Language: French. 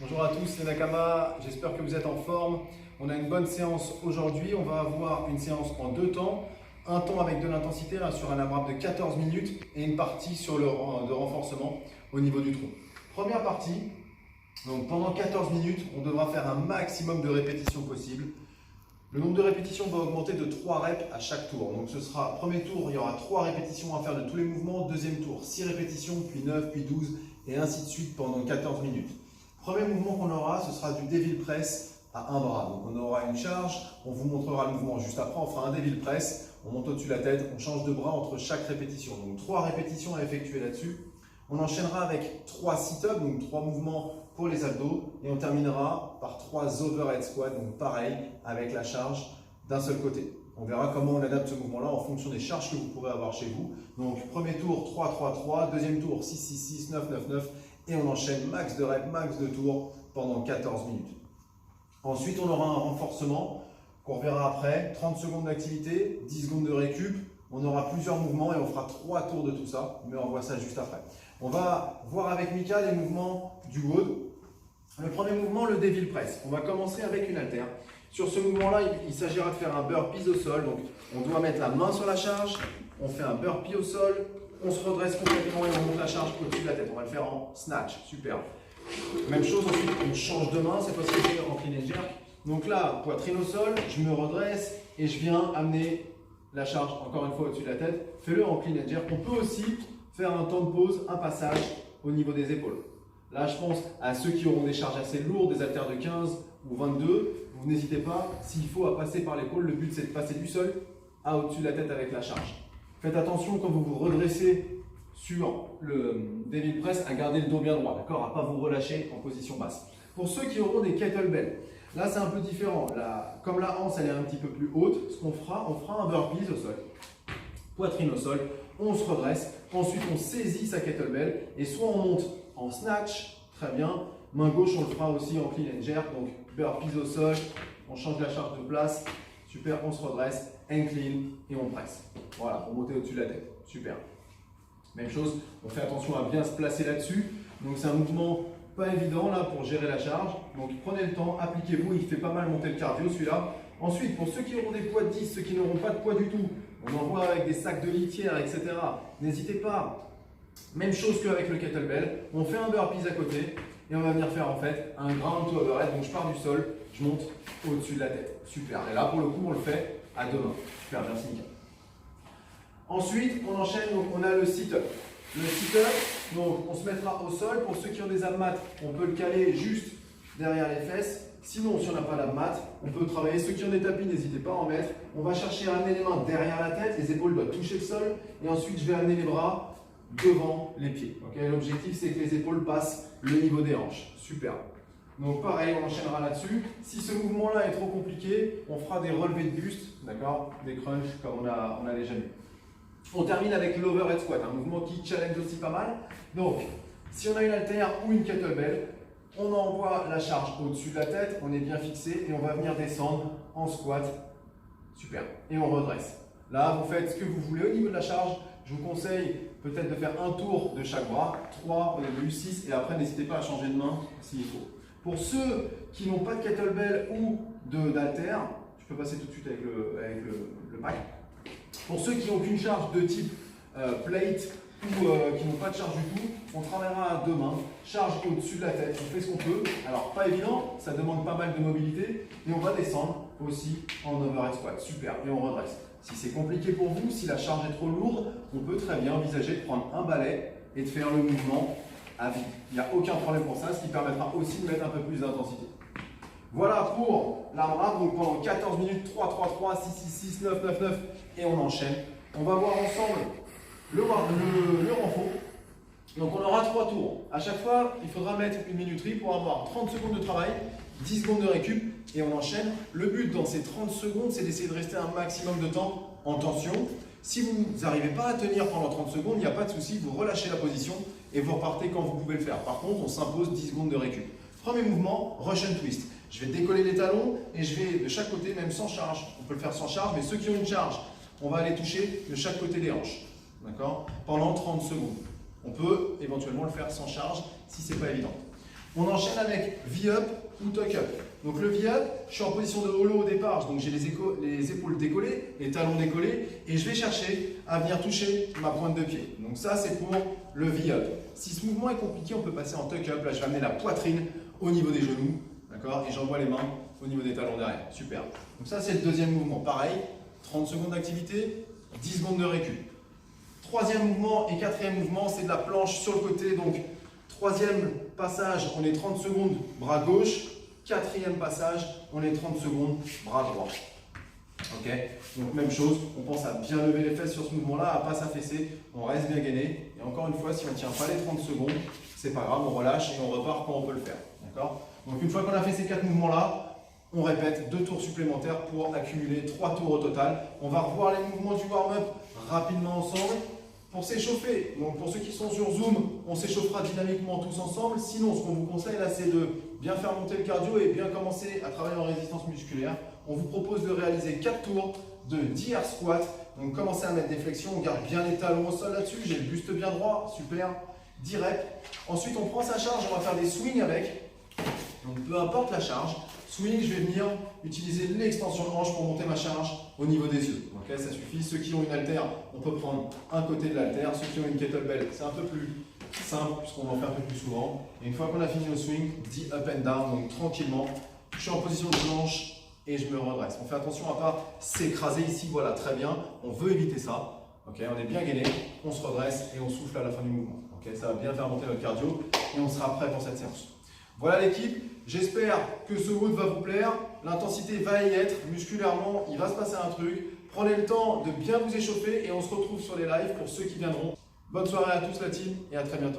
Bonjour à tous, c'est Nakama, j'espère que vous êtes en forme. On a une bonne séance aujourd'hui, on va avoir une séance en deux temps. Un temps avec de l'intensité sur un AMRAP de 14 minutes et une partie sur de renforcement au niveau du tronc. Première partie, donc pendant 14 minutes, on devra faire un maximum de répétitions possible. Le nombre de répétitions va augmenter de 3 reps à chaque tour. Donc ce sera, premier tour, il y aura 3 répétitions à faire de tous les mouvements. Deuxième tour, 6 répétitions, puis 9, puis 12 et ainsi de suite pendant 14 minutes. Premier mouvement qu'on aura, ce sera du Devil Press à un bras. Donc on aura une charge, on vous montrera le mouvement juste après, on fera un Devil Press, on monte au-dessus de la tête, on change de bras entre chaque répétition. Donc 3 répétitions à effectuer là-dessus. On enchaînera avec 3 sit-ups, donc 3 mouvements pour les abdos, et on terminera par 3 overhead squats, donc pareil, avec la charge d'un seul côté. On verra comment on adapte ce mouvement-là en fonction des charges que vous pourrez avoir chez vous. Donc premier tour 3-3-3, deuxième tour 6-6-6, 9-9-9, et on enchaîne max de reps, max de tours pendant 14 minutes. Ensuite, on aura un renforcement qu'on verra après, 30 secondes d'activité, 10 secondes de récup. On aura plusieurs mouvements et on fera 3 tours de tout ça, mais on voit ça juste après. On va voir avec Mika les mouvements du WOD. Le premier mouvement, le Devil Press. On va commencer avec une haltère. Sur ce mouvement-là, il s'agira de faire un burpee au sol. Donc, on doit mettre la main sur la charge, on fait un burpee au sol, on se redresse complètement et on monte la charge au-dessus de la tête. On va le faire en snatch, super. Même chose, ensuite on change de main, cette fois-ci en clean and jerk. Donc là, poitrine au sol, je me redresse et je viens amener la charge encore une fois au-dessus de la tête. Fais-le en clean and jerk. On peut aussi faire un temps de pause, un passage au niveau des épaules. Là, je pense à ceux qui auront des charges assez lourdes, des haltères de 15 ou 22. Vous n'hésitez pas, s'il faut, à passer par l'épaule. Le but, c'est de passer du sol à au-dessus de la tête avec la charge. Faites attention quand vous vous redressez sur le Devil Press à garder le dos bien droit, d'accord, à ne pas vous relâcher en position basse. Pour ceux qui auront des kettlebells, là c'est un peu différent. Là, comme la hanche elle est un petit peu plus haute, ce qu'on fera, on fera un burpee au sol, poitrine au sol, on se redresse, ensuite on saisit sa kettlebell et soit on monte en snatch, très bien, main gauche on le fera aussi en clean and jerk, donc burpees au sol, on change la charge de place, super, on se redresse, incline et on presse. Voilà, pour monter au-dessus de la tête, super. Même chose, on fait attention à bien se placer là-dessus. Donc c'est un mouvement pas évident là pour gérer la charge. Donc prenez le temps, appliquez-vous, il fait pas mal monter le cardio celui-là. Ensuite, pour ceux qui auront des poids de 10, ceux qui n'auront pas de poids du tout, on envoie avec des sacs de litière, etc. N'hésitez pas. Même chose qu'avec le kettlebell, on fait un burpees à côté et on va venir faire en fait un ground to overhead. Donc je pars du sol, je monte au-dessus de la tête. Super. Et là pour le coup, on le fait à deux mains. Super, merci Mika. Ensuite, on enchaîne, donc on a le sit-up. Le sit-up, donc on se mettra au sol. Pour ceux qui ont des abmat, on peut le caler juste derrière les fesses. Sinon, si on n'a pas d'abmat, on peut travailler. Ceux qui ont des tapis, n'hésitez pas à en mettre. On va chercher à amener les mains derrière la tête, les épaules doivent toucher le sol. Et ensuite, je vais amener les bras devant les pieds. Okay, l'objectif, c'est que les épaules passent le niveau des hanches. Super. Donc pareil, on enchaînera là-dessus. Si ce mouvement-là est trop compliqué, on fera des relevés de buste, d'accord, des crunchs comme on a déjà vu. On termine avec l'overhead squat, un mouvement qui challenge aussi pas mal. Donc, si on a une haltère ou une kettlebell, on envoie la charge au-dessus de la tête, on est bien fixé et on va venir descendre en squat. Super. Et on redresse. Là, vous faites ce que vous voulez au niveau de la charge. Je vous conseille peut-être de faire un tour de chaque bras, 3 au début, 6 et après n'hésitez pas à changer de main s'il faut. Pour ceux qui n'ont pas de kettlebell ou d'haltère, je peux passer tout de suite avec le pack. Pour ceux qui n'ont qu'une charge de type plate ou qui n'ont pas de charge du tout, on travaillera à deux mains, charge au-dessus de la tête, on fait ce qu'on peut. Alors pas évident, ça demande pas mal de mobilité et on va descendre aussi en overhead squat, super, et on redresse. Si c'est compliqué pour vous, si la charge est trop lourde, on peut très bien envisager de prendre un balai et de faire le mouvement à vide. Il n'y a aucun problème pour ça, ce qui permettra aussi de mettre un peu plus d'intensité. Voilà pour l'AMRAP, donc pendant 14 minutes, 3-3-3, 6-6-6, 9-9-9 et on enchaîne. On va voir ensemble le renfort. Donc on aura 3 tours. À chaque fois, il faudra mettre une minuterie pour avoir 30 secondes de travail, 10 secondes de récup et on enchaîne. Le but dans ces 30 secondes, c'est d'essayer de rester un maximum de temps en tension. Si vous n'arrivez pas à tenir pendant 30 secondes, il n'y a pas de souci, vous relâchez la position et vous repartez quand vous pouvez le faire. Par contre, on s'impose 10 secondes de récup. Premier mouvement, Russian twist. Je vais décoller les talons et je vais de chaque côté, même sans charge. On peut le faire sans charge, mais ceux qui ont une charge, on va aller toucher de chaque côté des hanches. D'accord ? Pendant 30 secondes. On peut éventuellement le faire sans charge si ce n'est pas évident. On enchaîne avec V-up ou tuck-up. Donc le V-up, je suis en position de hollow au départ, donc j'ai les épaules décollées, les talons décollés, et je vais chercher à venir toucher ma pointe de pied. Donc ça, c'est pour le V-up. Si ce mouvement est compliqué, on peut passer en tuck-up. Là, je vais amener la poitrine au niveau des genoux, d'accord, et j'envoie les mains au niveau des talons derrière. Super. Donc ça, c'est le deuxième mouvement. Pareil, 30 secondes d'activité, 10 secondes de récup. Troisième mouvement et quatrième mouvement, c'est de la planche sur le côté. Donc, troisième passage, on est 30 secondes, bras gauche. Quatrième passage, on est 30 secondes, bras droit. Ok. Donc, même chose, on pense à bien lever les fesses sur ce mouvement-là, à ne pas s'affaisser. On reste bien gainé. Et encore une fois, si on ne tient pas les 30 secondes, c'est pas grave, on relâche et on repart quand on peut le faire. D'accord. Donc, une fois qu'on a fait ces 4 mouvements-là, on répète 2 tours supplémentaires pour accumuler 3 tours au total. On va revoir les mouvements du warm-up rapidement ensemble. Pour s'échauffer, donc pour ceux qui sont sur Zoom, on s'échauffera dynamiquement tous ensemble. Sinon, ce qu'on vous conseille là, c'est de bien faire monter le cardio et bien commencer à travailler en résistance musculaire. On vous propose de réaliser 4 tours de 10 air squat. Donc commencez à mettre des flexions, on garde bien les talons au sol là-dessus. J'ai le buste bien droit, super, 10 reps. Ensuite, on prend sa charge, on va faire des swings avec. Donc peu importe la charge. Swing, je vais venir utiliser l'extension de hanche pour monter ma charge au niveau des yeux. Okay, ça suffit. Ceux qui ont une haltère, on peut prendre un côté de l'haltère. Ceux qui ont une kettlebell, c'est un peu plus simple puisqu'on va en faire un peu plus souvent. Et une fois qu'on a fini le swing, dit up and down, donc tranquillement. Je suis en position de planche et je me redresse. On fait attention à ne pas s'écraser ici. Voilà, très bien. On veut éviter ça. Okay, on est bien gainé, on se redresse et on souffle à la fin du mouvement. Okay, ça va bien faire monter notre cardio et on sera prêt pour cette séance. Voilà l'équipe, j'espère que ce WOD va vous plaire, l'intensité va y être, musculairement il va se passer un truc, prenez le temps de bien vous échauffer et on se retrouve sur les lives pour ceux qui viendront. Bonne soirée à tous la team et à très bientôt.